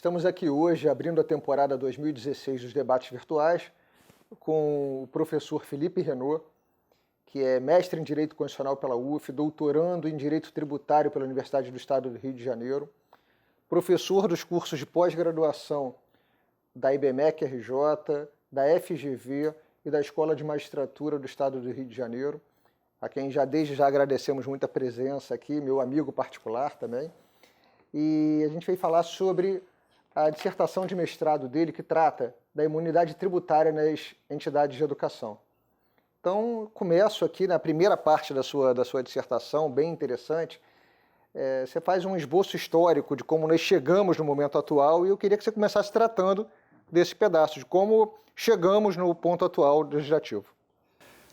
Estamos aqui hoje abrindo a temporada 2016 dos debates virtuais com o professor Felipe Renaud, que é mestre em Direito Constitucional pela UF, doutorando em Direito Tributário pela Universidade do Estado do Rio de Janeiro, professor dos cursos de pós-graduação da IBMEC-RJ, da FGV e da Escola de Magistratura do Estado do Rio de Janeiro, a quem desde já agradecemos muito a presença aqui, meu amigo particular também. E a gente veio falar sobre a dissertação de mestrado dele, que trata da imunidade tributária nas entidades de educação. Então, começo aqui na primeira parte da sua dissertação, bem interessante. Você faz um esboço histórico de como nós chegamos no momento atual, e eu queria que você começasse tratando desse pedaço, de como chegamos no ponto atual do legislativo.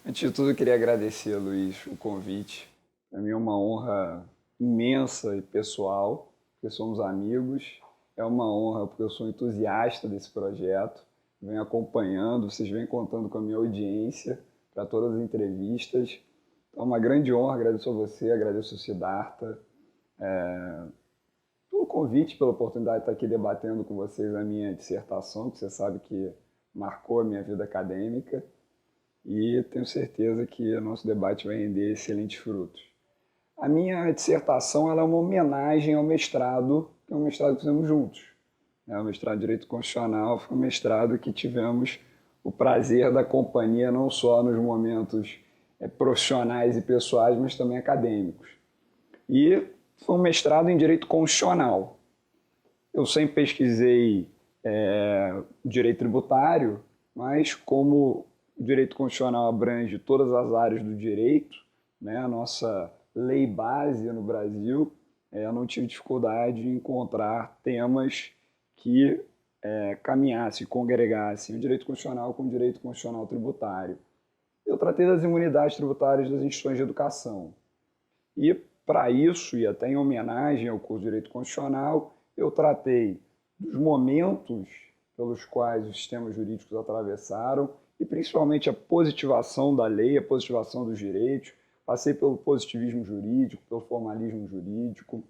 Antes de tudo, eu queria agradecer, Luiz, o convite. Para mim é uma honra imensa e pessoal, porque somos amigos. É uma honra porque eu sou entusiasta desse projeto, venho acompanhando, vocês vêm contando com a minha audiência para todas as entrevistas. Então é uma grande honra, agradeço a você, agradeço ao Siddhartha, pelo convite, pela oportunidade de estar aqui debatendo com vocês a minha dissertação, que você sabe que marcou a minha vida acadêmica, e tenho certeza que o nosso debate vai render excelentes frutos. A minha dissertação ela é uma homenagem ao mestrado, que é um mestrado que fizemos juntos. O mestrado em Direito Constitucional foi um mestrado que tivemos o prazer da companhia não só nos momentos profissionais e pessoais, mas também acadêmicos. E foi um mestrado em Direito Constitucional. Eu sempre pesquisei Direito Tributário, mas como o Direito Constitucional abrange todas as áreas do direito, né, a nossa lei base no Brasil, eu não tive dificuldade em encontrar temas que caminhassem, congregassem o direito constitucional com o direito constitucional tributário. Eu tratei das imunidades tributárias das instituições de educação. E, para isso, e até em homenagem ao curso de Direito Constitucional, eu tratei dos momentos pelos quais os sistemas jurídicos atravessaram e, principalmente, a positivação da lei, a positivação dos direitos. Passei pelo positivismo jurídico, pelo formalismo jurídico,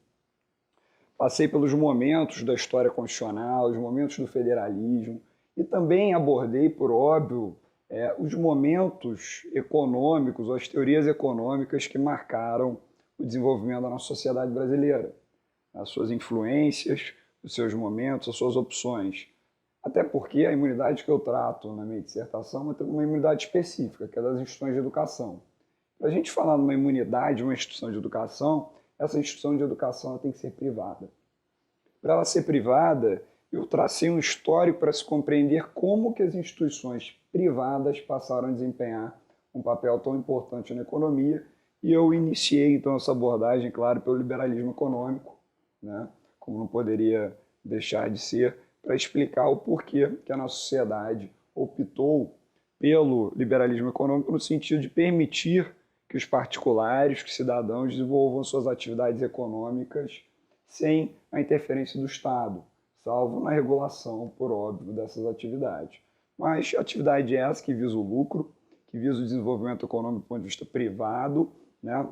passei pelos momentos da história constitucional, os momentos do federalismo, e também abordei, por óbvio, os momentos econômicos, as teorias econômicas que marcaram o desenvolvimento da nossa sociedade brasileira, as suas influências, os seus momentos, as suas opções. Até porque a imunidade que eu trato na minha dissertação é uma imunidade específica, que é das instituições de educação. Para a gente falar numa imunidade, uma instituição de educação, essa instituição de educação tem que ser privada. Para ela ser privada, eu tracei um histórico para se compreender como que as instituições privadas passaram a desempenhar um papel tão importante na economia, e eu iniciei então essa abordagem, claro, pelo liberalismo econômico, né? Como não poderia deixar de ser, para explicar o porquê que a nossa sociedade optou pelo liberalismo econômico no sentido de permitir que os particulares, que os cidadãos desenvolvam suas atividades econômicas sem a interferência do Estado, salvo na regulação, por óbvio, dessas atividades. Mas atividade essa que visa o lucro, que visa o desenvolvimento econômico do ponto de vista privado, né,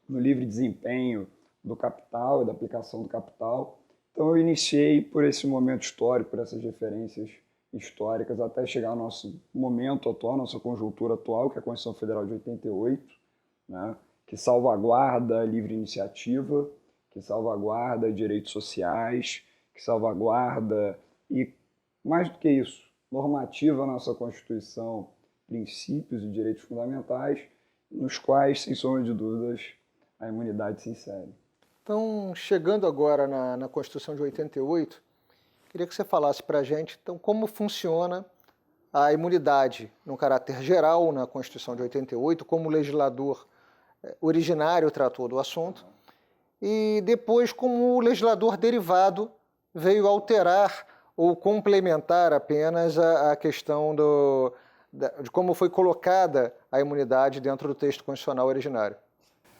no livre desempenho do capital e da aplicação do capital. Então eu iniciei por esse momento histórico, por essas referências históricas, até chegar ao nosso momento atual, nossa conjuntura atual, que é a Constituição Federal de 88, né, que salvaguarda a livre iniciativa, que salvaguarda direitos sociais, que salvaguarda, e mais do que isso, normativa a nossa Constituição, princípios e direitos fundamentais, nos quais, sem sombra de dúvidas, a imunidade se insere. Então, chegando agora na Constituição de 88, queria que você falasse para a gente então, como funciona a imunidade no caráter geral na Constituição de 88, como o legislador originário tratou do assunto, e depois como o legislador derivado veio alterar ou complementar apenas a questão de como foi colocada a imunidade dentro do texto constitucional originário.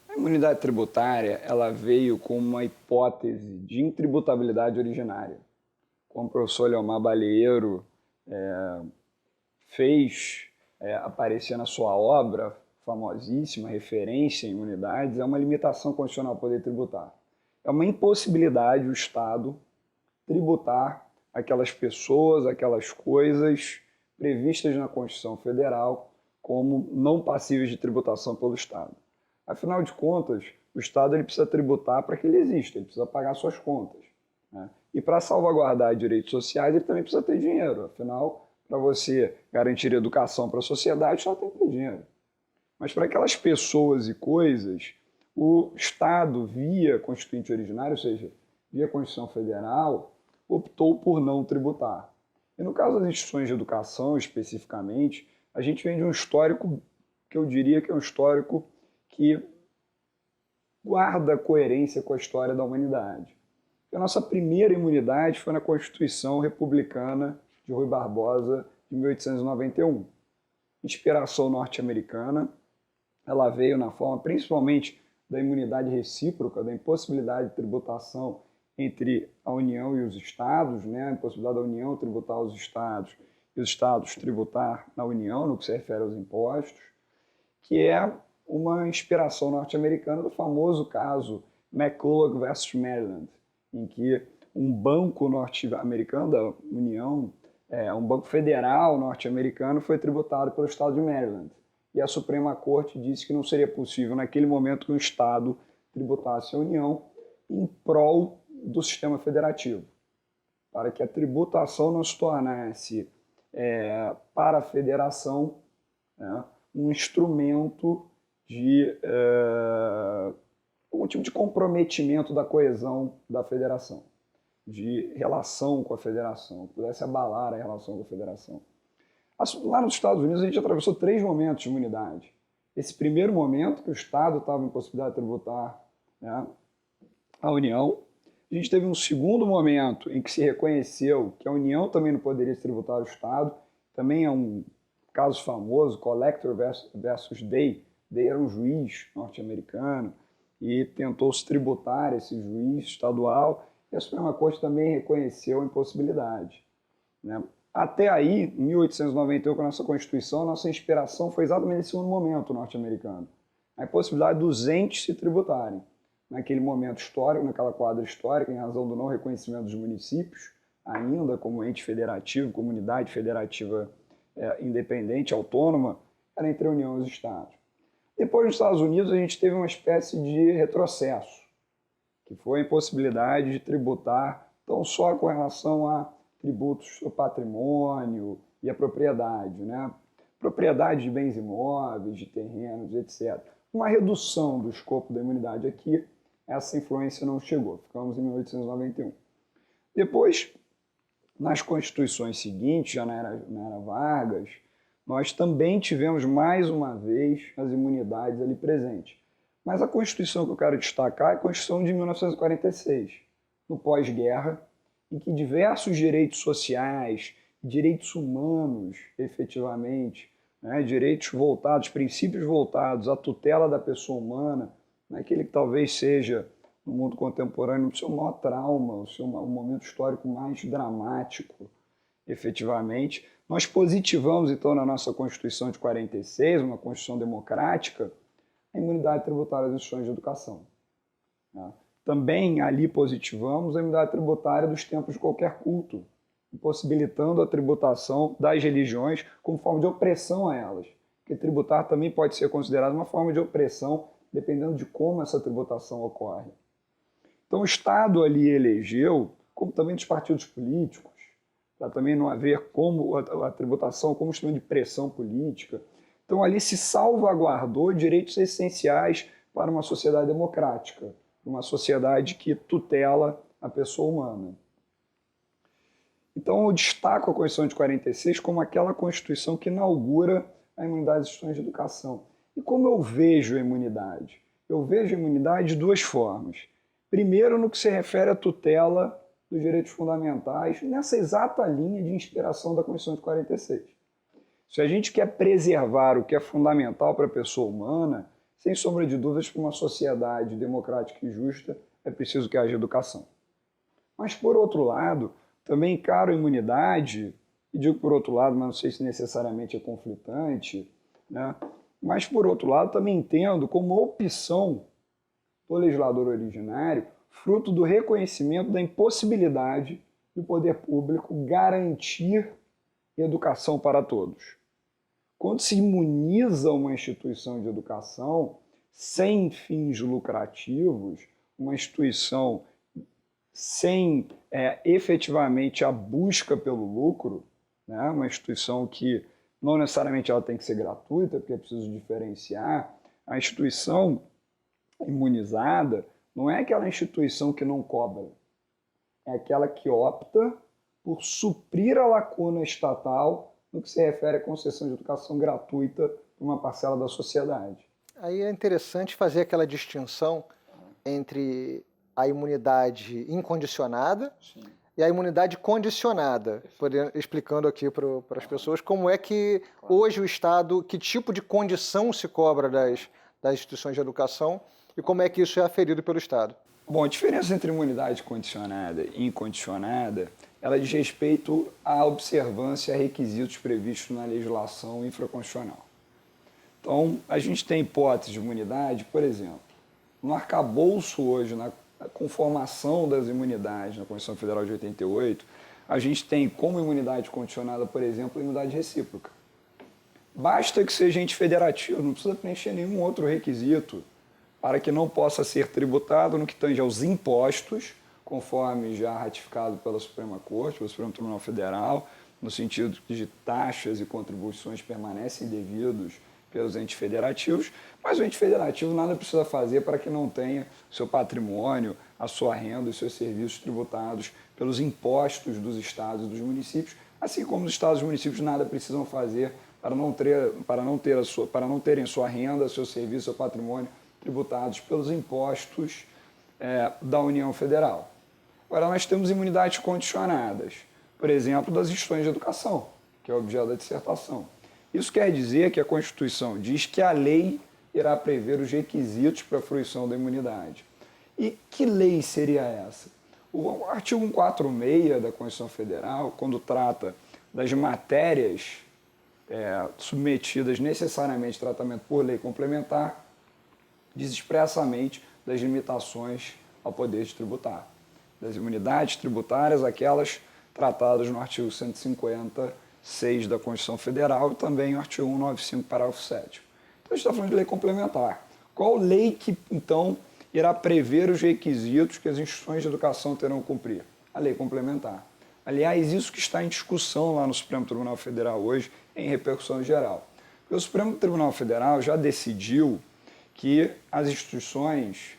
A imunidade tributária ela veio com uma hipótese de intributabilidade originária. Como o professor Leomar Balieiro fez aparecer na sua obra, famosíssima, referência em imunidades, é uma limitação constitucional ao poder tributar. É uma impossibilidade o Estado tributar aquelas pessoas, aquelas coisas previstas na Constituição Federal como não passíveis de tributação pelo Estado. Afinal de contas, o Estado ele precisa tributar para que ele exista, ele precisa pagar suas contas, né? E para salvaguardar direitos sociais, ele também precisa ter dinheiro. Afinal, para você garantir educação para a sociedade, só tem que ter dinheiro. Mas para aquelas pessoas e coisas, o Estado, via Constituinte originário, ou seja, via Constituição Federal, optou por não tributar. E no caso das instituições de educação, especificamente, a gente vem de um histórico que eu diria que é um histórico que guarda coerência com a história da humanidade. A nossa primeira imunidade foi na Constituição Republicana de Rui Barbosa, de 1891. Inspiração norte-americana, ela veio na forma principalmente da imunidade recíproca, da impossibilidade de tributação entre a União e os Estados, né? A impossibilidade da União tributar os Estados e os Estados tributar na União, no que se refere aos impostos, que é uma inspiração norte-americana do famoso caso McCulloch versus Maryland, em que um banco norte-americano da União, um banco federal norte-americano, foi tributado pelo estado de Maryland. E a Suprema Corte disse que não seria possível, naquele momento, que o Estado tributasse a União em prol do sistema federativo, para que a tributação não se tornasse, para a federação, um instrumento de algum tipo de comprometimento da coesão da federação, de relação com a federação, pudesse abalar a relação com a federação. Lá nos Estados Unidos a gente atravessou 3 momentos de imunidade. Esse primeiro momento, que o Estado estava em possibilidade de tributar, né, a União. A gente teve um segundo momento em que se reconheceu que a União também não poderia tributar o Estado. Também é um caso famoso, Collector versus Day. Day era um juiz norte-americano e tentou se tributar esse juiz estadual, e a Suprema Corte também reconheceu a impossibilidade, né? Até aí, em 1891, com a nossa Constituição, a nossa inspiração foi exatamente nesse segundo momento norte-americano. A impossibilidade dos entes se tributarem. Naquele momento histórico, naquela quadra histórica, em razão do não reconhecimento dos municípios, ainda como ente federativo, comunidade federativa independente, autônoma, era entre a União e os Estados. Depois, nos Estados Unidos, a gente teve uma espécie de retrocesso, que foi a impossibilidade de tributar tão só com relação a tributos ao patrimônio e à propriedade, né? Propriedade de bens imóveis, de terrenos, etc. Uma redução do escopo da imunidade aqui, essa influência não chegou, ficamos em 1891. Depois, nas constituições seguintes, já na era Vargas, nós também tivemos mais uma vez as imunidades ali presentes. Mas a Constituição que eu quero destacar é a Constituição de 1946, no pós-guerra, em que diversos direitos sociais, direitos humanos, efetivamente, né, direitos voltados, princípios voltados à tutela da pessoa humana, naquele que talvez seja, no mundo contemporâneo, o seu maior trauma, o momento histórico mais dramático, efetivamente. Nós positivamos, então, na nossa Constituição de 46, uma Constituição democrática, a imunidade tributária das instituições de educação, né? Também ali positivamos a imunidade tributária dos templos de qualquer culto, impossibilitando a tributação das religiões como forma de opressão a elas. Porque tributar também pode ser considerado uma forma de opressão, dependendo de como essa tributação ocorre. Então o Estado ali elegeu, como também dos partidos políticos, para também não haver como a tributação como instrumento de pressão política. Então ali se salvaguardou direitos essenciais para uma sociedade democrática, uma sociedade que tutela a pessoa humana. Então eu destaco a Constituição de 46 como aquela Constituição que inaugura a imunidade das instituições de educação. E como eu vejo a imunidade? Eu vejo a imunidade de 2 formas. Primeiro, no que se refere à tutela dos direitos fundamentais, nessa exata linha de inspiração da Constituição de 46. Se a gente quer preservar o que é fundamental para a pessoa humana, sem sombra de dúvidas, para uma sociedade democrática e justa, é preciso que haja educação. Mas, por outro lado, também encaro a imunidade, e digo por outro lado, mas não sei se necessariamente é conflitante, né? Mas, por outro lado, também entendo como opção do legislador originário, fruto do reconhecimento da impossibilidade do poder público garantir educação para todos. Quando se imuniza uma instituição de educação sem fins lucrativos, uma instituição sem efetivamente a busca pelo lucro, né? Uma instituição que não necessariamente ela tem que ser gratuita, porque é preciso diferenciar. A instituição imunizada não é aquela instituição que não cobra, é aquela que opta por suprir a lacuna estatal no que se refere à concessão de educação gratuita para uma parcela da sociedade. Aí é interessante fazer aquela distinção entre a imunidade incondicionada Sim. e a imunidade condicionada, explicando aqui para as pessoas como é que hoje o Estado, que tipo de condição se cobra das instituições de educação e como é que isso é aferido pelo Estado. Bom, a diferença entre imunidade condicionada e incondicionada, ela diz respeito à observância a requisitos previstos na legislação infraconstitucional. Então, a gente tem hipótese de imunidade, por exemplo, no arcabouço hoje, na conformação das imunidades na Constituição Federal de 88, a gente tem como imunidade condicionada, por exemplo, a imunidade recíproca. Basta que seja ente federativo, não precisa preencher nenhum outro requisito para que não possa ser tributado no que tange aos impostos, conforme já ratificado pela Suprema Corte, pelo Supremo Tribunal Federal, no sentido de taxas e contribuições permanecem devidos pelos entes federativos, mas o ente federativo nada precisa fazer para que não tenha seu patrimônio, a sua renda e seus serviços tributados pelos impostos dos estados e dos municípios, assim como os estados e municípios nada precisam fazer para não terem sua renda, seu serviço, seu patrimônio tributados pelos impostos da União Federal. Agora, nós temos imunidades condicionadas, por exemplo, das instituições de educação, que é o objeto da dissertação. Isso quer dizer que a Constituição diz que a lei irá prever os requisitos para a fruição da imunidade. E que lei seria essa? O artigo 146 da Constituição Federal, quando trata das matérias submetidas necessariamente a tratamento por lei complementar, diz expressamente das limitações ao poder de tributar, das imunidades tributárias, aquelas tratadas no artigo 156 da Constituição Federal e também o artigo 195, parágrafo 7º. Então, a gente está falando de lei complementar. Qual lei que, então, irá prever os requisitos que as instituições de educação terão que cumprir? A lei complementar. Aliás, isso que está em discussão lá no Supremo Tribunal Federal hoje, em repercussão geral. Porque o Supremo Tribunal Federal já decidiu que as instituições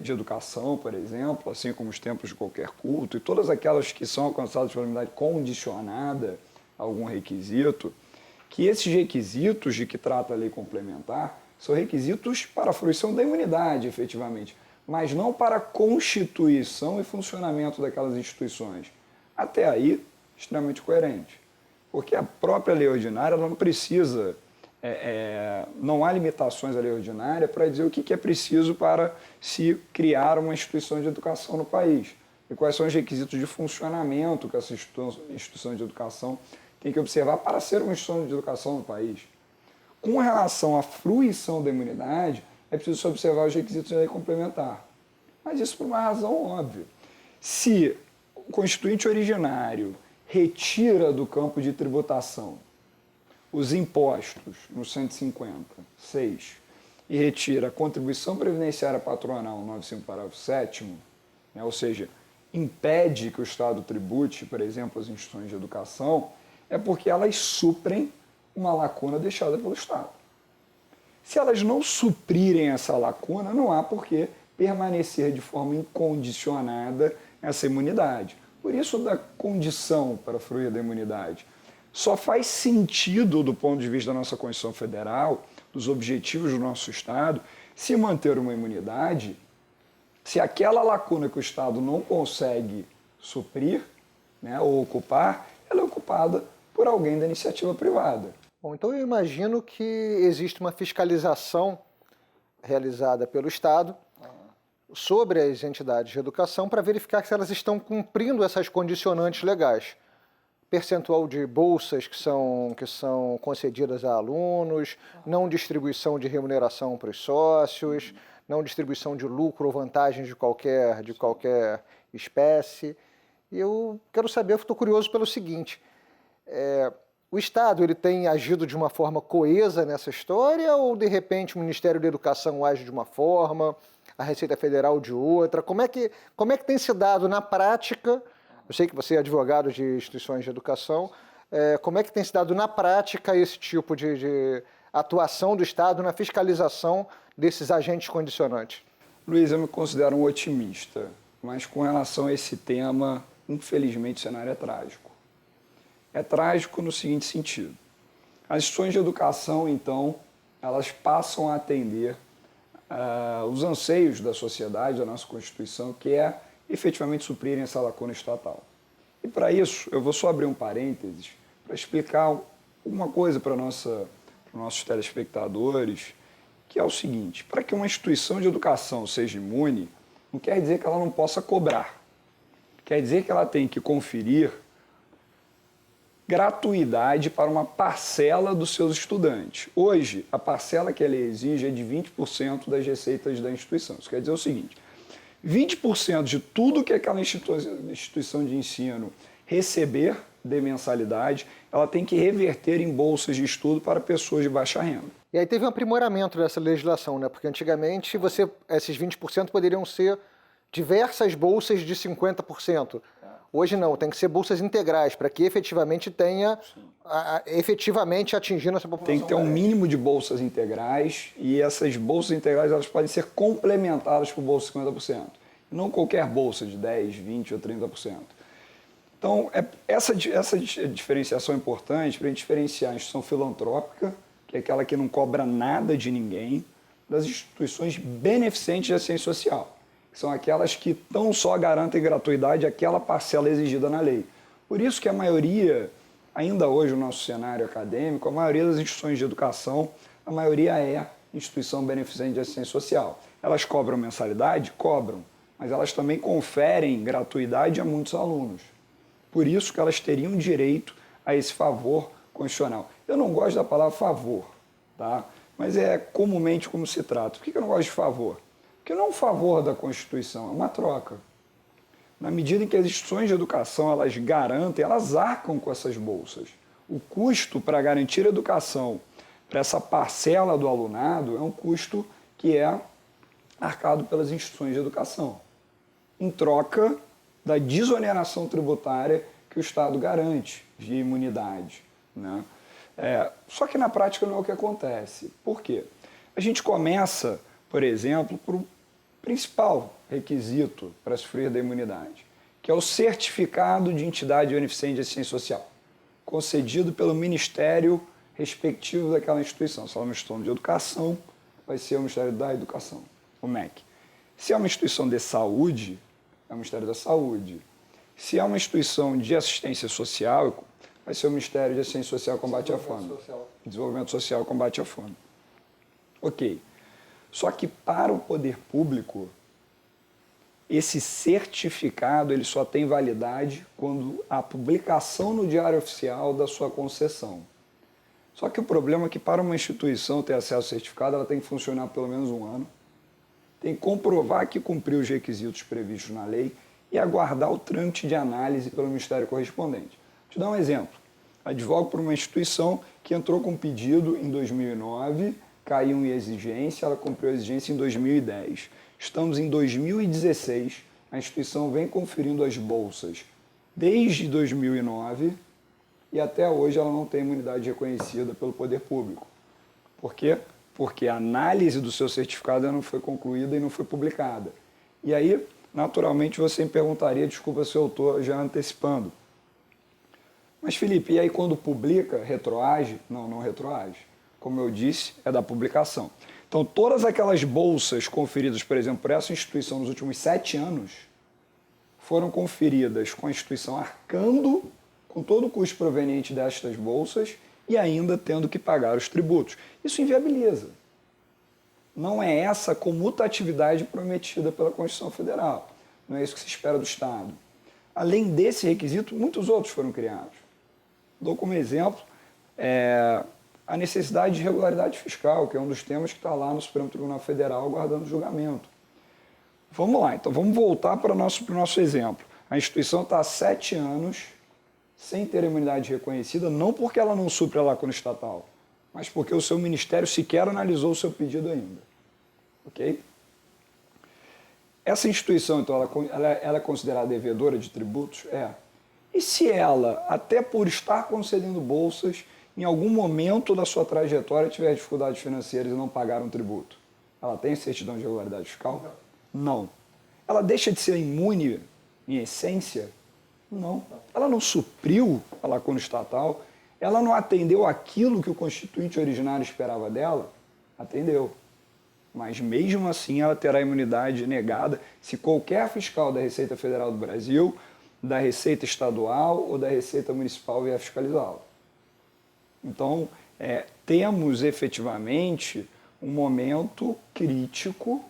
de educação, por exemplo, assim como os templos de qualquer culto, e todas aquelas que são alcançadas pela imunidade condicionada a algum requisito, que esses requisitos de que trata a lei complementar são requisitos para a fruição da imunidade, efetivamente, mas não para a constituição e funcionamento daquelas instituições. Até aí, extremamente coerente. Porque a própria lei ordinária ela não precisa... não há limitações à lei ordinária para dizer o que é preciso para se criar uma instituição de educação no país e quais são os requisitos de funcionamento que essa instituição de educação tem que observar para ser uma instituição de educação no país. Com relação à fruição da imunidade, é preciso se observar os requisitos da lei complementar. Mas isso por uma razão óbvia. Se o constituinte originário retira do campo de tributação os impostos no 156 e retira a contribuição previdenciária patronal no 95, parágrafo 7º, né, ou seja, impede que o Estado tribute, por exemplo, as instituições de educação, é porque elas suprem uma lacuna deixada pelo Estado. Se elas não suprirem essa lacuna, não há por que permanecer de forma incondicionada essa imunidade. Por isso, da condição para fruir da imunidade. Só faz sentido, do ponto de vista da nossa Constituição Federal, dos objetivos do nosso Estado, se manter uma imunidade, se aquela lacuna que o Estado não consegue suprir, né, ou ocupar, ela é ocupada por alguém da iniciativa privada. Bom, então eu imagino que existe uma fiscalização realizada pelo Estado sobre as entidades de educação para verificar se elas estão cumprindo essas condicionantes legais. Percentual de bolsas que são concedidas a alunos, não distribuição de remuneração para os sócios, não distribuição de lucro ou vantagens de qualquer espécie. E eu quero saber, eu estou curioso pelo seguinte, o Estado ele tem agido de uma forma coesa nessa história ou, de repente, o Ministério da Educação age de uma forma, a Receita Federal de outra? Como é que tem se dado na prática, eu sei que você é advogado de instituições de educação, como é que tem se dado na prática esse tipo de atuação do Estado na fiscalização desses agentes condicionantes? Luiz, eu me considero um otimista, mas com relação a esse tema, infelizmente o cenário é trágico. É trágico no seguinte sentido. As instituições de educação, então, elas passam a atender os anseios da sociedade, da nossa Constituição, que é efetivamente suprirem essa lacuna estatal. E para isso, eu vou só abrir um parênteses para explicar uma coisa para os nossos telespectadores, que é o seguinte: para que uma instituição de educação seja imune, não quer dizer que ela não possa cobrar. Quer dizer que ela tem que conferir gratuidade para uma parcela dos seus estudantes. Hoje, a parcela que ela exige é de 20% das receitas da instituição. Isso quer dizer o seguinte: 20% de tudo que aquela instituição de ensino receber de mensalidade, ela tem que reverter em bolsas de estudo para pessoas de baixa renda. E aí teve um aprimoramento dessa legislação, né? Porque antigamente esses 20% poderiam ser diversas bolsas de 50%. Hoje não, tem que ser bolsas integrais, para que efetivamente tenha, efetivamente atingindo essa população. Tem que ter um mínimo de bolsas integrais, e essas bolsas integrais elas podem ser complementadas por bolsas de 50%. Não qualquer bolsa de 10%, 20% ou 30%. Então, essa diferenciação é importante para a gente diferenciar a instituição filantrópica, que é aquela que não cobra nada de ninguém, das instituições beneficentes de assistência social, que são aquelas que tão só garantem gratuidade àquela parcela exigida na lei. Por isso que a maioria, ainda hoje no nosso cenário acadêmico, a maioria das instituições de educação, a maioria é instituição beneficente de assistência social. Elas cobram mensalidade? Cobram, mas elas também conferem gratuidade a muitos alunos. Por isso que elas teriam direito a esse favor constitucional. Eu não gosto da palavra favor, tá? Mas é comumente como se trata. Por que eu não gosto de favor? Porque não é um favor da Constituição, é uma troca. Na medida em que as instituições de educação elas garantem, elas arcam com essas bolsas. O custo para garantir a educação para essa parcela do alunado é um custo que é arcado pelas instituições de educação, em troca da desoneração tributária que o Estado garante de imunidade, né? Só que na prática não é o que acontece. Por quê? A gente começa, por exemplo, por um principal requisito para sofrer da imunidade, que é o certificado de entidade beneficente de assistência social, concedido pelo Ministério respectivo daquela instituição. Se ela é uma instituição de educação, vai ser o Ministério da Educação, o MEC. Se é uma instituição de saúde, é o Ministério da Saúde. Se é uma instituição de assistência social, vai ser o Ministério de Assistência Social e Combate à Fome. Desenvolvimento Social e Combate à Fome. Ok. Só que para o poder público, esse certificado ele só tem validade quando a publicação no Diário Oficial da sua concessão. Só que o problema é que para uma instituição ter acesso ao certificado, ela tem que funcionar pelo menos um ano, tem que comprovar que cumpriu os requisitos previstos na lei e aguardar o trâmite de análise pelo Ministério correspondente. Vou te dar um exemplo. Advogo por uma instituição que entrou com pedido em 2009, caiu em exigência, ela cumpriu a exigência em 2010. Estamos em 2016, a instituição vem conferindo as bolsas desde 2009 e até hoje ela não tem imunidade reconhecida pelo poder público. Por quê? Porque a análise do seu certificado não foi concluída e não foi publicada. E aí, naturalmente, você me perguntaria, desculpa se eu estou já antecipando, mas Felipe, e aí quando publica, retroage? Não, não retroage. Como eu disse, é da publicação. Então, todas aquelas bolsas conferidas, por exemplo, por essa instituição nos últimos 7 anos, foram conferidas com a instituição arcando com todo o custo proveniente destas bolsas e ainda tendo que pagar os tributos. Isso inviabiliza. Não é essa a comutatividade prometida pela Constituição Federal. Não é isso que se espera do Estado. Além desse requisito, muitos outros foram criados. Dou como exemplo a necessidade de regularidade fiscal, que é um dos temas que está lá no Supremo Tribunal Federal aguardando julgamento. Vamos lá, então vamos voltar para o nosso exemplo. A instituição está há 7 anos sem ter a imunidade reconhecida, não porque ela não supre a lacuna estatal, mas porque o seu ministério sequer analisou o seu pedido ainda. Ok? Essa instituição, então, ela é considerada devedora de tributos? É. E se ela, até por estar concedendo bolsas, em algum momento da sua trajetória tiver dificuldades financeiras e não pagar um tributo? Ela tem certidão de regularidade fiscal? Não. Ela deixa de ser imune, em essência? Não. Ela não supriu a lacuna estatal? Ela não atendeu aquilo que o constituinte originário esperava dela? Atendeu. Mas mesmo assim ela terá imunidade negada se qualquer fiscal da Receita Federal do Brasil, da Receita Estadual ou da Receita Municipal vier fiscalizá-la. Então, temos efetivamente um momento crítico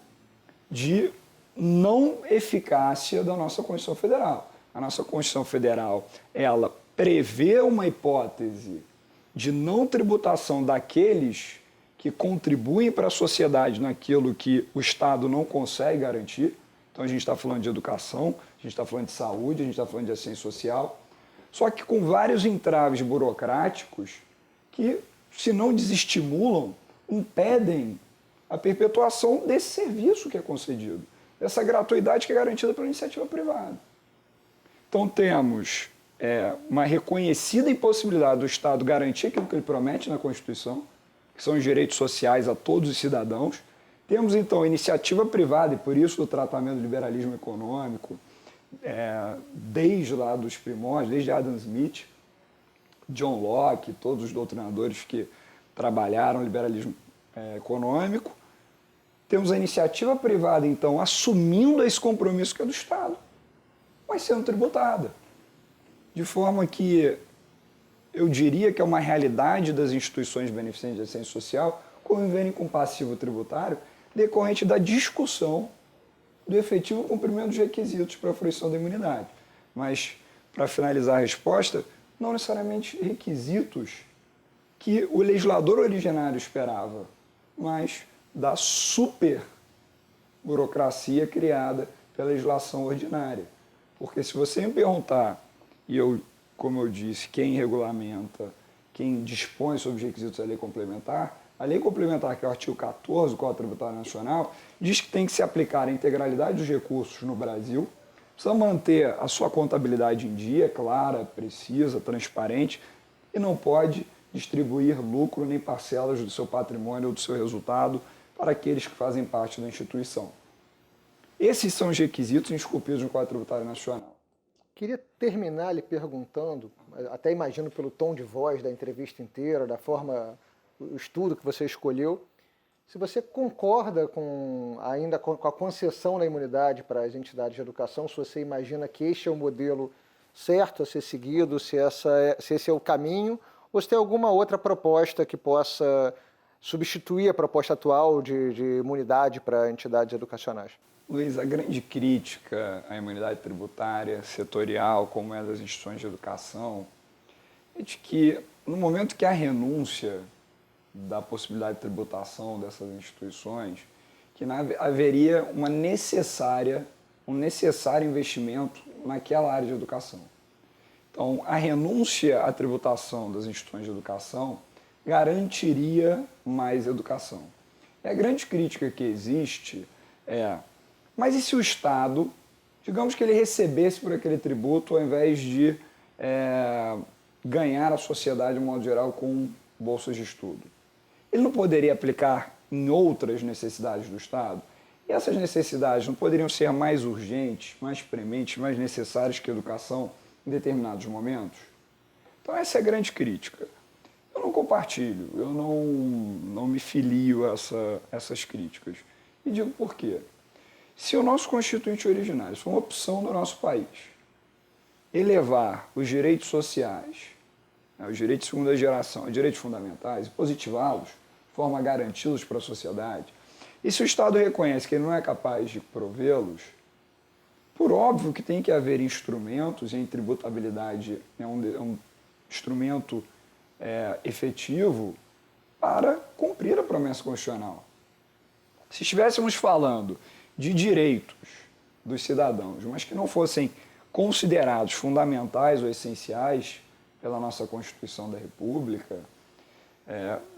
de não eficácia da nossa Constituição Federal. A nossa Constituição Federal, ela prevê uma hipótese de não tributação daqueles que contribuem para a sociedade naquilo que o Estado não consegue garantir. Então, a gente está falando de educação, a gente está falando de saúde, a gente está falando de assistência social, só que com vários entraves burocráticos que, se não desestimulam, impedem a perpetuação desse serviço que é concedido, dessa gratuidade que é garantida pela iniciativa privada. Então, temos uma reconhecida impossibilidade do Estado garantir aquilo que ele promete na Constituição, que são os direitos sociais a todos os cidadãos. Temos, então, a iniciativa privada, e por isso o tratamento do liberalismo econômico, desde lá dos primórdios, desde Adam Smith, John Locke, todos os doutrinadores que trabalharam o liberalismo econômico. Temos a iniciativa privada, então, assumindo esse compromisso que é do Estado, mas sendo tributada. De forma que eu diria que é uma realidade das instituições beneficentes de assistência social conviverem com passivo tributário decorrente da discussão do efetivo cumprimento dos requisitos para a fruição da imunidade. Mas, para finalizar a resposta, não necessariamente requisitos que o legislador originário esperava, mas da super burocracia criada pela legislação ordinária. Porque se você me perguntar, e eu, como eu disse, quem regulamenta, quem dispõe sobre os requisitos da lei complementar, a lei complementar, que é o artigo 14 do Código Tributário Nacional, diz que tem que se aplicar a integralidade dos recursos no Brasil, precisa manter a sua contabilidade em dia, clara, precisa, transparente, e não pode distribuir lucro nem parcelas do seu patrimônio ou do seu resultado para aqueles que fazem parte da instituição. Esses são os requisitos esculpidos no Código Tributário Nacional. Queria terminar lhe perguntando, até imagino pelo tom de voz da entrevista inteira, da forma, o estudo que você escolheu, se você concorda ainda com a concessão da imunidade para as entidades de educação, se você imagina que este é o modelo certo a ser seguido, se esse é o caminho, ou se tem alguma outra proposta que possa substituir a proposta atual de imunidade para entidades educacionais. Luiz, a grande crítica à imunidade tributária setorial, como é das instituições de educação, é de que no momento que há renúncia da possibilidade de tributação dessas instituições, que haveria um necessário investimento naquela área de educação. Então, a renúncia à tributação das instituições de educação garantiria mais educação. E a grande crítica que existe mas e se o Estado, digamos que ele recebesse por aquele tributo ao invés de ganhar a sociedade, de modo geral, com bolsas de estudo? Ele não poderia aplicar em outras necessidades do Estado? E essas necessidades não poderiam ser mais urgentes, mais prementes, mais necessárias que a educação em determinados momentos? Então essa é a grande crítica. Eu não compartilho, eu não me filio a essas críticas. E digo por quê? Se o nosso constituinte originário, se uma opção do nosso país, elevar os direitos sociais, os direitos de segunda geração, os direitos fundamentais, e positivá-los, de forma a garanti-los para a sociedade, e se o Estado reconhece que ele não é capaz de provê-los, por óbvio que tem que haver instrumentos, e a tributabilidade é um instrumento efetivo para cumprir a promessa constitucional. Se estivéssemos falando de direitos dos cidadãos, mas que não fossem considerados fundamentais ou essenciais pela nossa Constituição da República,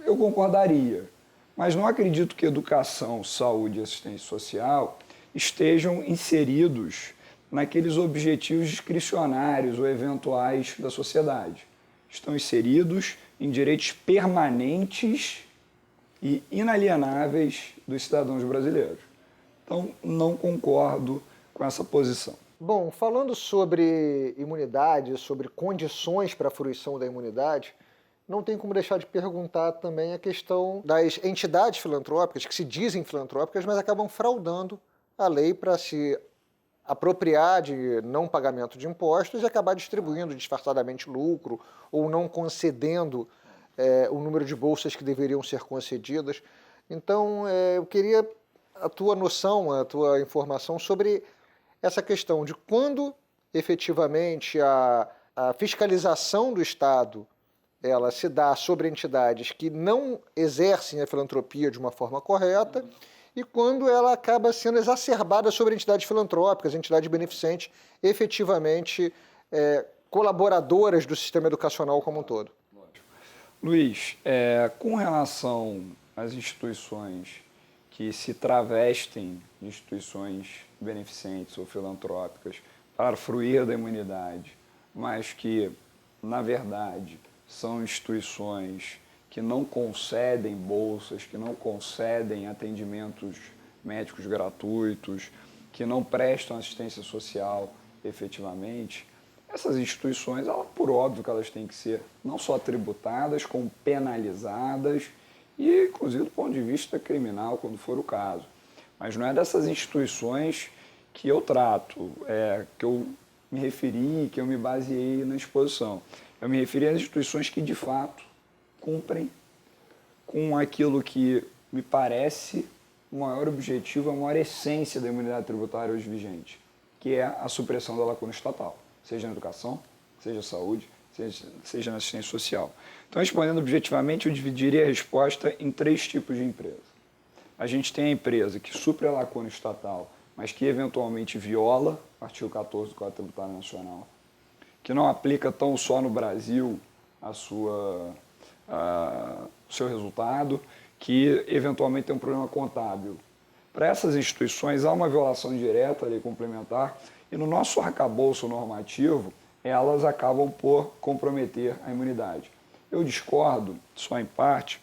eu concordaria. Mas não acredito que educação, saúde e assistência social estejam inseridos naqueles objetivos discricionários ou eventuais da sociedade. Estão inseridos em direitos permanentes e inalienáveis dos cidadãos brasileiros. Então, não concordo com essa posição. Bom, falando sobre imunidade, sobre condições para a fruição da imunidade, não tem como deixar de perguntar também a questão das entidades filantrópicas, que se dizem filantrópicas, mas acabam fraudando a lei para se apropriar de não pagamento de impostos e acabar distribuindo disfarçadamente lucro ou não concedendo o número de bolsas que deveriam ser concedidas. Então, eu queria a tua noção, a tua informação sobre essa questão de quando efetivamente a fiscalização do Estado ela se dá sobre entidades que não exercem a filantropia de uma forma correta e quando ela acaba sendo exacerbada sobre entidades filantrópicas, entidades beneficentes, efetivamente colaboradoras do sistema educacional como um todo. Luiz, com relação às instituições que se travestem de instituições beneficentes ou filantrópicas para fruir da imunidade, mas que, na verdade, são instituições que não concedem bolsas, que não concedem atendimentos médicos gratuitos, que não prestam assistência social efetivamente, essas instituições, por óbvio que elas têm que ser não só tributadas, como penalizadas e, inclusive, do ponto de vista criminal, quando for o caso. Mas não é dessas instituições que eu trato, que eu me referi, que eu me baseei na exposição. Eu me referi às instituições que, de fato, cumprem com aquilo que me parece o maior objetivo, a maior essência da imunidade tributária hoje vigente, que é a supressão da lacuna estatal, seja na educação, seja na saúde, seja na assistência social. Então, respondendo objetivamente, eu dividiria a resposta em 3 tipos de empresa. A gente tem a empresa que supre a lacuna estatal, mas que eventualmente viola o artigo 14 do Código Tributário Nacional, que não aplica tão só no Brasil o seu resultado, que eventualmente tem um problema contábil. Para essas instituições há uma violação direta à lei complementar e no nosso arcabouço normativo elas acabam por comprometer a imunidade. Eu discordo, só em parte,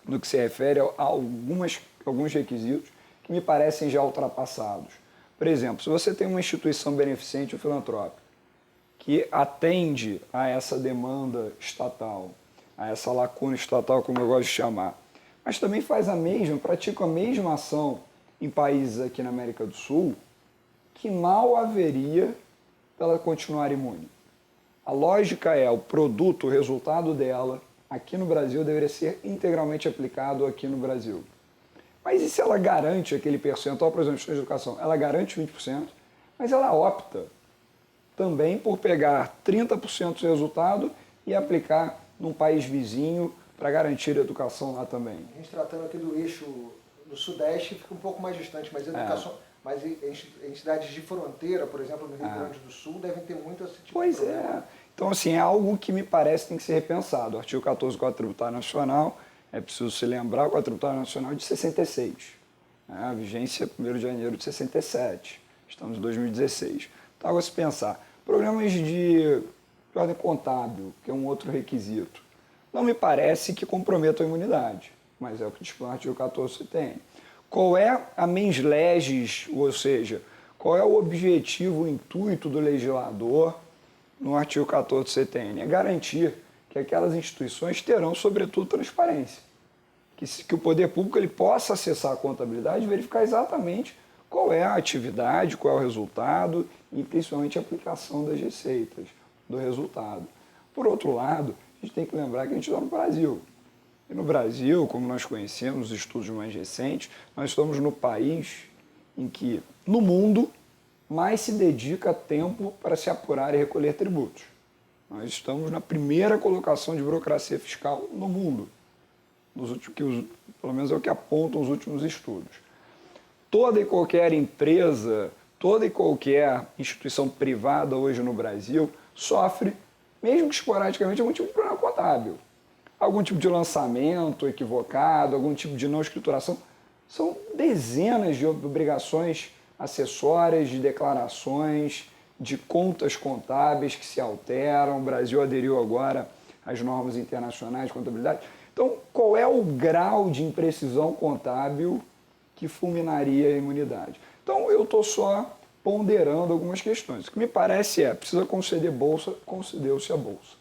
no que se refere a alguns requisitos que me parecem já ultrapassados. Por exemplo, se você tem uma instituição beneficente ou filantrópica que atende a essa demanda estatal, a essa lacuna estatal, como eu gosto de chamar, mas também pratica a mesma ação em países aqui na América do Sul, que mal haveria ela continuar imune. A lógica é, o produto, o resultado dela, aqui no Brasil, deveria ser integralmente aplicado aqui no Brasil. Mas e se ela garante aquele percentual, por exemplo, de educação, ela garante 20%, mas ela opta também por pegar 30% do resultado e aplicar num país vizinho para garantir a educação lá também. A gente tratando aqui do eixo do Sudeste fica um pouco mais distante, mas educação, mas entidades de fronteira, por exemplo, no Rio Grande do Sul, devem ter muito esse tipo de problema. Então, assim, é algo que me parece que tem que ser repensado. O artigo 14 do Código Tributário Nacional, é preciso se lembrar, o Código Tributário Nacional é de 66. A vigência é 1º de janeiro de 67. Estamos em 2016. Então, agora se pensar, problemas de ordem contábil, que é um outro requisito, não me parece que comprometam a imunidade, mas é o que dispõe o artigo 14 do CTN. Qual é a mens legis, ou seja, qual é o objetivo, o intuito do legislador no artigo 14 do CTN? É garantir que aquelas instituições terão, sobretudo, transparência. Que o poder público ele possa acessar a contabilidade e verificar exatamente qual é a atividade, qual é o resultado e, principalmente, a aplicação das receitas, do resultado. Por outro lado, a gente tem que lembrar que a gente está no Brasil. E no Brasil, como nós conhecemos, os estudos mais recentes, nós estamos no país em que, no mundo, mais se dedica tempo para se apurar e recolher tributos. Nós estamos na primeira colocação de burocracia fiscal no mundo, pelo menos é o que apontam os últimos estudos. Toda e qualquer empresa, toda e qualquer instituição privada hoje no Brasil sofre, mesmo que esporadicamente, algum tipo de problema contábil. Algum tipo de lançamento equivocado, algum tipo de não escrituração. São dezenas de obrigações acessórias, de declarações, de contas contábeis que se alteram. O Brasil aderiu agora às normas internacionais de contabilidade. Então, qual é o grau de imprecisão contábil que fulminaria a imunidade? Então, eu estou só ponderando algumas questões. O que me parece precisa conceder bolsa, concedeu-se a bolsa.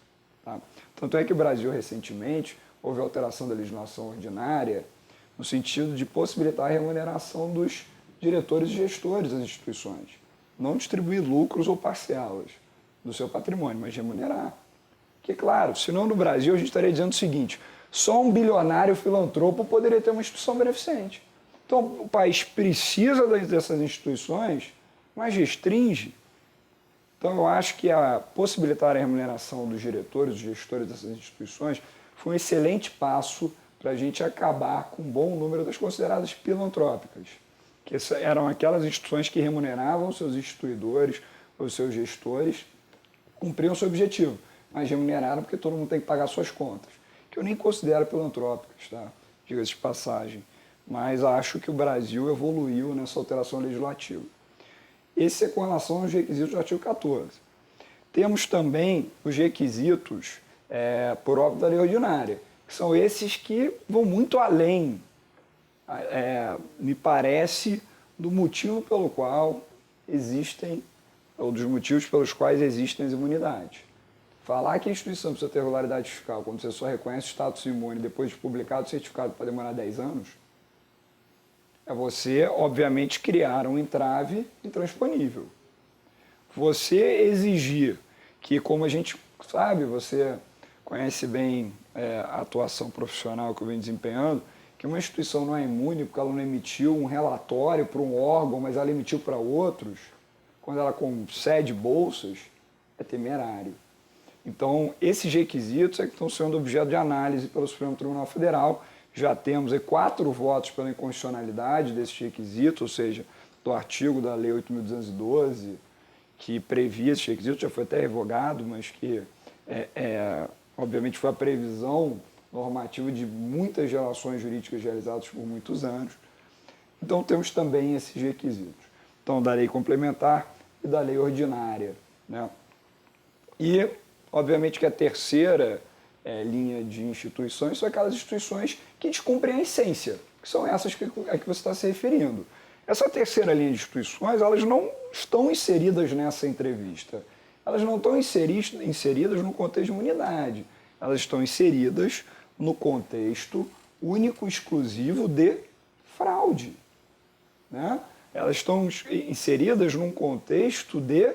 Tá? Tanto é que o Brasil, recentemente, houve alteração da legislação ordinária no sentido de possibilitar a remuneração dos diretores e gestores das instituições. Não distribuir lucros ou parcelas do seu patrimônio, mas remunerar. Porque, claro, senão no Brasil a gente estaria dizendo o seguinte: só um bilionário filantropo poderia ter uma instituição beneficente. Então, o país precisa dessas instituições, mas restringe. Então, eu acho que a possibilitar a remuneração dos diretores, dos gestores dessas instituições, foi um excelente passo para a gente acabar com um bom número das consideradas filantrópicas, que eram aquelas instituições que remuneravam seus instituidores, os seus gestores, cumpriam seu objetivo, mas remuneraram porque todo mundo tem que pagar suas contas, que eu nem considero filantrópicas, tá? Diga-se de passagem, mas acho que o Brasil evoluiu nessa alteração legislativa. Esse é com relação aos requisitos do artigo 14. Temos também os requisitos por óbito da lei ordinária, que são esses que vão muito além, me parece, do motivo pelo qual existem, ou dos motivos pelos quais existem as imunidades. Falar que a instituição precisa ter regularidade fiscal quando você só reconhece o status imune depois de publicado o certificado para demorar 10 anos, é você, obviamente, criar um entrave intransponível. Você exigir que, como a gente sabe, você conhece bem a atuação profissional que eu venho desempenhando, que uma instituição não é imune porque ela não emitiu um relatório para um órgão, mas ela emitiu para outros, quando ela concede bolsas, é temerário. Então, esses requisitos é que estão sendo objeto de análise pelo Supremo Tribunal Federal. Já temos 4 votos pela inconstitucionalidade desses requisitos, ou seja, do artigo da Lei 8.212, que previa esses requisitos, já foi até revogado, mas que, obviamente, foi a previsão normativa de muitas relações jurídicas realizadas por muitos anos. Então, temos também esses requisitos. Então, da lei complementar e da lei ordinária, né? E, obviamente, que a terceira linha de instituições são aquelas instituições que descumprem a essência, que são essas a que você está se referindo. Essa terceira linha de instituições, elas não estão inseridas nessa entrevista. Elas não estão inseridas no contexto de imunidade. Elas estão inseridas no contexto único, exclusivo de fraude, né? Elas estão inseridas num contexto de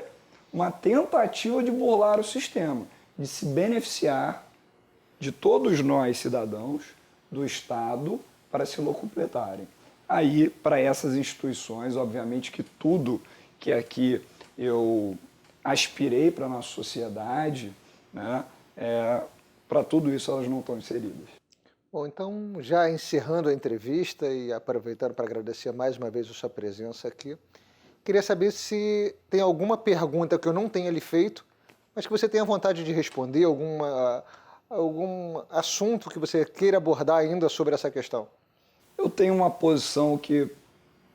uma tentativa de burlar o sistema, de se beneficiar de todos nós, cidadãos, do Estado, para se locupletarem. Aí, para essas instituições, obviamente que tudo que aqui eu aspirei para a nossa sociedade, né, para tudo isso elas não estão inseridas. Bom, então, já encerrando a entrevista e aproveitando para agradecer mais uma vez a sua presença aqui, queria saber se tem alguma pergunta que eu não tenha lhe feito, mas que você tenha vontade de responder, algum assunto que você queira abordar ainda sobre essa questão. Eu tenho uma posição que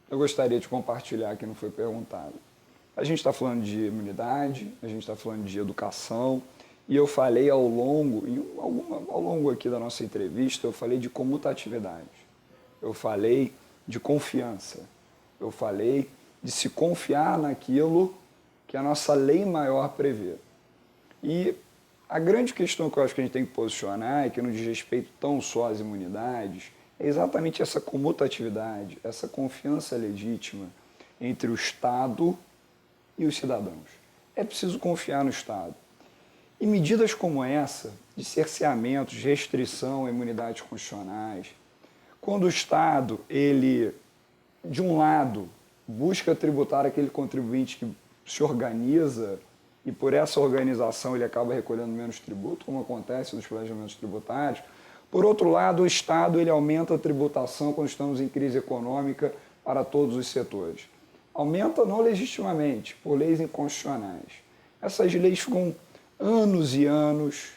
eu gostaria de compartilhar que não foi perguntado. A gente está falando de imunidade, a gente está falando de educação, e eu falei ao longo aqui da nossa entrevista, eu falei de comutatividade, eu falei de confiança, eu falei de se confiar naquilo que a nossa lei maior prevê. E a grande questão que eu acho que a gente tem que posicionar, e que não diz respeito tão só às imunidades, é exatamente essa comutatividade, essa confiança legítima entre o Estado e os cidadãos. É preciso confiar no Estado. E medidas como essa, de cerceamento, de restrição a imunidades constitucionais, quando o Estado, ele, de um lado, busca tributar aquele contribuinte que se organiza e por essa organização ele acaba recolhendo menos tributo, como acontece nos planejamentos tributários. Por outro lado, o Estado ele aumenta a tributação quando estamos em crise econômica para todos os setores. aumenta não legitimamente, por leis inconstitucionais. Essas leis ficam anos e anos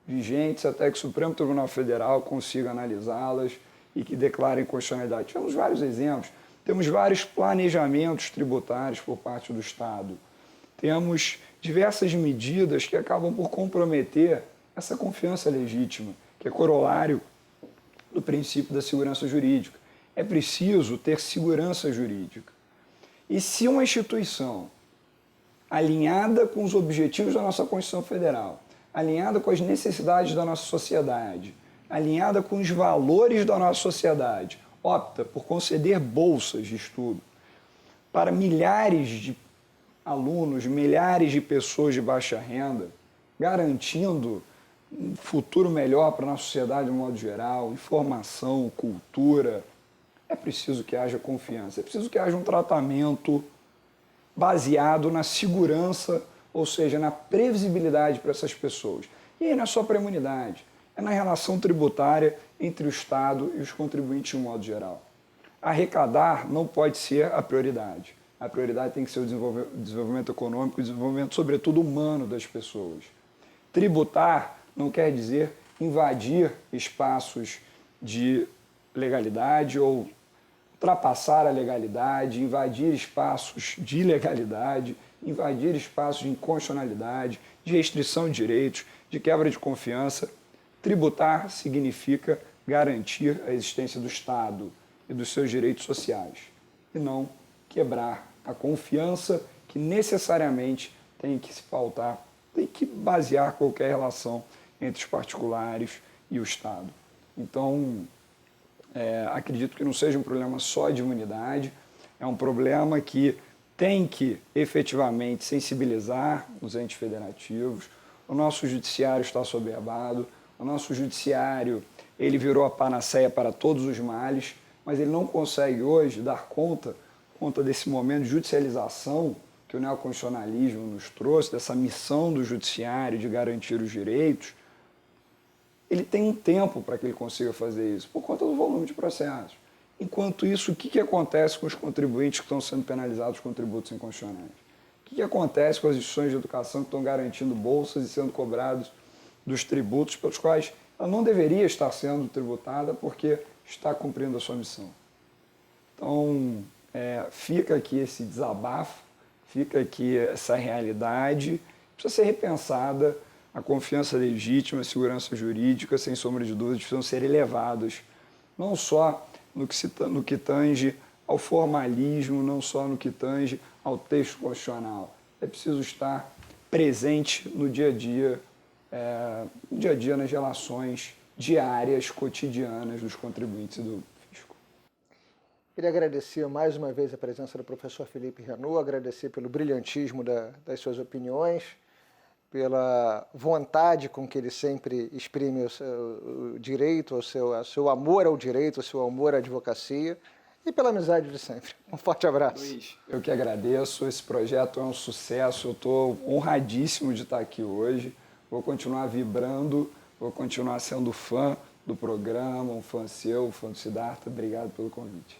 vigentes até que o Supremo Tribunal Federal consiga analisá-las e que declare inconstitucionalidade. Tivemos vários exemplos, temos vários planejamentos tributários por parte do Estado, temos diversas medidas que acabam por comprometer essa confiança legítima, que é corolário do princípio da segurança jurídica. É preciso ter segurança jurídica. E se uma instituição alinhada com os objetivos da nossa Constituição Federal, alinhada com as necessidades da nossa sociedade, alinhada com os valores da nossa sociedade, opta por conceder bolsas de estudo para milhares de alunos, milhares de pessoas de baixa renda, garantindo um futuro melhor para a nossa sociedade de um modo geral, informação, cultura, é preciso que haja confiança, é preciso que haja um tratamento baseado na segurança, ou seja, na previsibilidade para essas pessoas. E aí não é só para a imunidade, é na relação tributária entre o Estado e os contribuintes de um modo geral. Arrecadar não pode ser a prioridade. A prioridade tem que ser o desenvolvimento econômico, o desenvolvimento, sobretudo, humano das pessoas. Tributar não quer dizer invadir espaços de legalidade ou ultrapassar a legalidade, invadir espaços de ilegalidade, invadir espaços de inconstitucionalidade, de restrição de direitos, de quebra de confiança. Tributar significa garantir a existência do Estado e dos seus direitos sociais, e não quebrar a confiança que necessariamente tem que se pautar, tem que basear qualquer relação entre os particulares e o Estado. Então, acredito que não seja um problema só de imunidade, é um problema que tem que efetivamente sensibilizar os entes federativos. O nosso judiciário está soberbado, o nosso judiciário ele virou a panaceia para todos os males, mas ele não consegue hoje dar conta desse momento de judicialização que o neoconstitucionalismo nos trouxe, dessa missão do judiciário de garantir os direitos. Ele tem um tempo para que ele consiga fazer isso, por conta do volume de processos. Enquanto isso, o que acontece com os contribuintes que estão sendo penalizados com tributos inconstitucionais? O que acontece com as instituições de educação que estão garantindo bolsas e sendo cobrados dos tributos pelos quais ela não deveria estar sendo tributada porque está cumprindo a sua missão? Então, fica aqui esse desabafo, fica aqui essa realidade, precisa ser repensada. A confiança legítima, a segurança jurídica, sem sombra de dúvidas, precisam ser elevadas, não só no que tange ao formalismo, não só no que tange ao texto constitucional. É preciso estar presente no dia a dia nas relações diárias, cotidianas dos contribuintes e do fisco. Queria agradecer mais uma vez a presença do professor Felipe Renaud, agradecer pelo brilhantismo das suas opiniões, pela vontade com que ele sempre exprime o direito, o seu amor ao direito, o seu amor à advocacia e pela amizade de sempre. Um forte abraço. Luiz, eu que agradeço, esse projeto é um sucesso, eu estou honradíssimo de estar aqui hoje, vou continuar vibrando, vou continuar sendo fã do programa, um fã seu, um fã do Siddhartha, obrigado pelo convite.